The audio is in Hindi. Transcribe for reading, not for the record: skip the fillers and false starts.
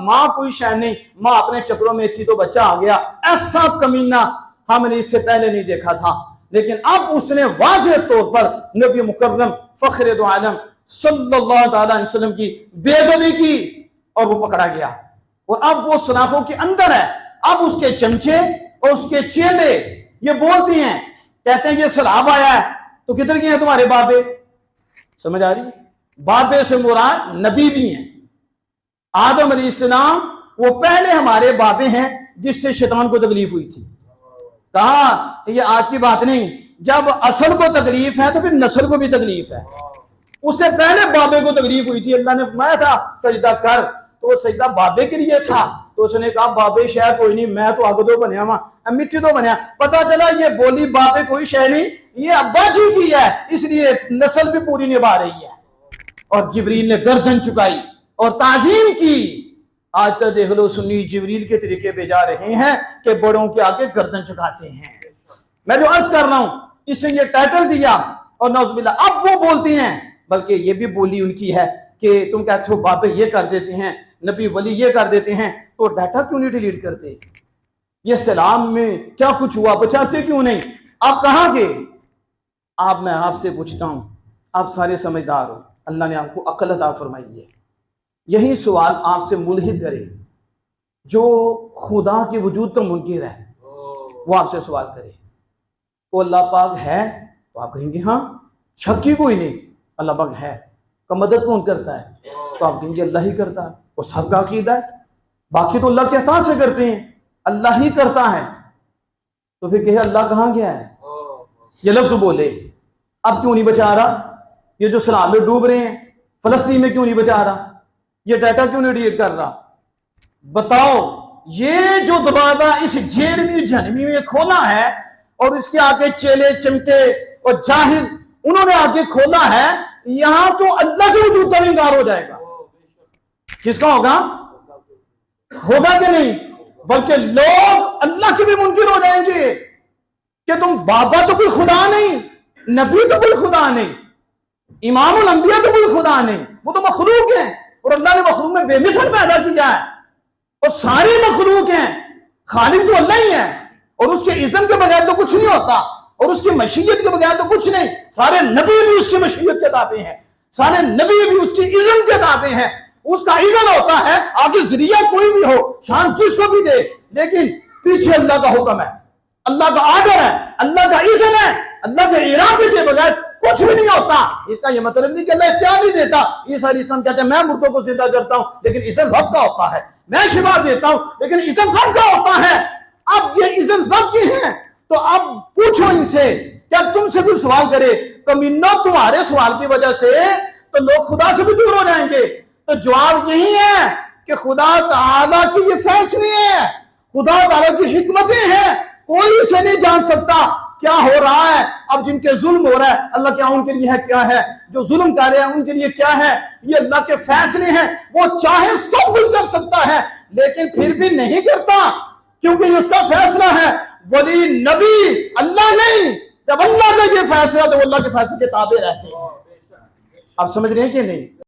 माँ कोई शय नहीं, माँ अपने चक्रों में थी तो बच्चा आ गया। ऐसा कमीना हमने इससे पहले नहीं देखा था। लेकिन अब उसने वाज़ेह तौर पर नबी मुकर्रम फख्र दो आलम सल्लल्लाहु अलैहि वसल्लम की बेअदबी की और वो पकड़ा गया और अब वो सलाखों के अंदर है। अब उसके चमचे और उसके चेले ये बोलते हैं, कहते हैं ये सलाब आया है तो किधर गए हैं तुम्हारे बाबे। समझ आ रही है? बाबे से मुराद नबी भी हैं। आदम अलैहिस्सलाम वो पहले हमारे बाबे हैं जिससे शैतान को तकलीफ हुई थी। कहा ये आज की बात नहीं, जब असल को तकलीफ है तो फिर नस्ल को भी तकलीफ है। उससे पहले बाबे को तकलीफ हुई थी। अल्लाह ने फरमाया था सजदा कर, तो वो सजदा बाबे के लिए था। तो उसने कहा बाबे शय कोई नहीं, मैं तो अग दो बनया वहां मिट्टी तो बनया। पता चला ये बोली बाबे कोई शय नहीं, ये अब्बा जी की है, इसलिए नस्ल भी पूरी निभा रही है। और जिब्रील ने गर्दन चुकाई और ताजीम की। आज तो देख लो सुन्नी जिब्रील के तरीके पे जा रहे हैं कि बड़ों के आगे गर्दन चुकाते हैं। मैं जो अर्ज कर रहा हूं इसने ये टाइटल दिया और नौजुबिल्ला अब वो बोलती हैं, बल्कि ये भी बोली उनकी है कि तुम कहते हो बाबे ये कर देते हैं, नबी वली ये कर देते हैं, तो डाटा क्यों नहीं डिलीट करते? ये सलाम में क्या कुछ हुआ बचाते क्यों नहीं? आप कहां गए? आप मैं आपसे पूछता हूं, आप सारे समझदार हो, अल्लाह ने आपको अक्ल अता फरमाई है। यही सवाल आपसे मुल्हिद करे जो खुदा के वजूद का मुनकिर है, वो आपसे सवाल करे वो अल्लाह पाक है, तो आप कहेंगे हाँ, शक ही कोई नहीं, अल्लाह पाक है। का मदद कौन करता है? तो आप कहेंगे अल्लाह ही करता है। वो सबका अकीदा है, बाकी तो अल्लाह के अता से करते हैं, अल्लाह ही करता है। तो फिर कहे अल्लाह कहाँ गया है? ये लफ्ज बोले अब क्यों नहीं बचा रहा? ये जो सलाब में डूब रहे हैं फलस्तीन में क्यों नहीं बचा रहा? ये डाटा क्यों नहीं डिलीट कर रहा? बताओ, ये जो दरवाजा इस जेलवी जहन्नमी में खोला है और इसके आगे चेले चिमटे और जाहिल उन्होंने आगे खोला है, यहां तो अल्लाह के वजूद का भी इंकार हो जाएगा। किसका होगा? होगा कि नहीं? बल्कि लोग अल्लाह के भी मुनकिर हो जाएंगे कि तुम बाबा तो कोई खुदा नहीं, नबी तो कोई खुदा नहीं, इमामुल अंबिया तो कोई खुदा नहीं, वो तो मखलूक है। और अल्लाह ने मखलूक में बेमिसाल पैदा किया है और सारे मखलूक हैं। खालिक तो अल्लाह ही है और उसके इज़्न के बगैर तो कुछ नहीं होता और उसकी मशीयत के बगैर तो कुछ नहीं। सारे नबी भी उसकी मशीयत के ताबे हैं, सारे नबी भी उसकी इज़्न के ताबे हैं। उसका इज़्न होता है, आगे जरिया कोई भी हो, शान जिसको भी दे, लेकिन पीछे अल्लाह का हुक्म है, अल्लाह का आर्डर है, अल्लाह का इज़्न है। अल्लाह के इरादे के बगैर कुछ भी नहीं होता। इसका यह मतलब नहीं कि अल्लाह इख्तियार नहीं देता। ईसा अलैहिस्सलाम कहते हैं मैं मुर्दों को जिंदा करता हूं, लेकिन इज़्न रब का होता है। मैं शिफा देता हूं, लेकिन इज़्न रब का होता है। अब ये इज़्न रब की है, तो अब पूछो इनसे, क्या तुमसे कोई सवाल करे? कमीनो तुम्हारे सवाल की वजह से तो लोग खुदा से भी दूर हो जाएंगे। तो जवाब यही है कि खुदा ताला की ये फैसले हैं, खुदा ताला की हिकमतें हैं, कोई इसे नहीं जान सकता क्या हो रहा है। अब जिनके जुल्म हो रहा है, अल्लाह क्या उनके लिए है, क्या है? जो जुल्म कर रहे हैं उनके लिए क्या है? ये अल्लाह के फैसले हैं। वो चाहे सब कुछ कर सकता है, लेकिन फिर भी नहीं करता क्योंकि उसका फैसला है। वली नबी अल्लाह नहीं, जब अल्लाह का ये फैसला तो अल्लाह के फैसले के ताबे रहते हैं। आप समझ रहे हैं कि नहीं?